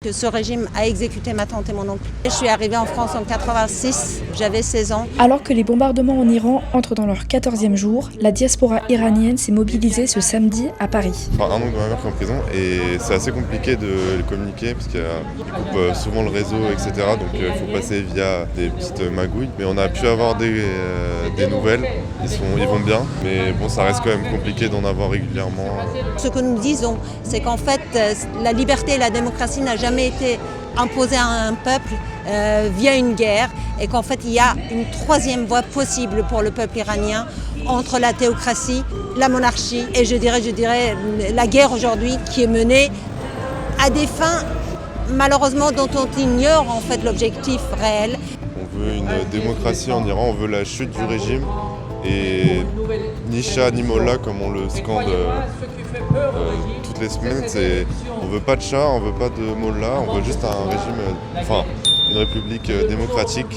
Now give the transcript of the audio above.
Que ce régime a exécuté ma tante et mon oncle. Je suis arrivée en France en 86, j'avais 16 ans. Alors que les bombardements en Iran entrent dans leur 14e jour, la diaspora iranienne s'est mobilisée ce samedi à Paris. Un oncle de ma mère qui est en prison et c'est assez compliqué de les communiquer parce qu'ils coupent souvent le réseau, etc. Donc il faut passer via des petites magouilles. Mais on a pu avoir des nouvelles, ils vont bien. Mais bon, ça reste quand même compliqué d'en avoir régulièrement. Ce que nous disons, c'est qu'en fait, la liberté et la démocratie n'a jamais été imposée à un peuple via une guerre et qu'en fait, il y a une troisième voie possible pour le peuple iranien entre la théocratie, la monarchie et je dirais la guerre aujourd'hui qui est menée à des fins malheureusement dont on ignore en fait l'objectif réel. On veut une démocratie en Iran, on veut la chute du régime et ni Shah ni Mollah comme on le scande toutes les semaines. On veut pas de Shah, on veut pas de Mollah, on veut juste un régime, une république démocratique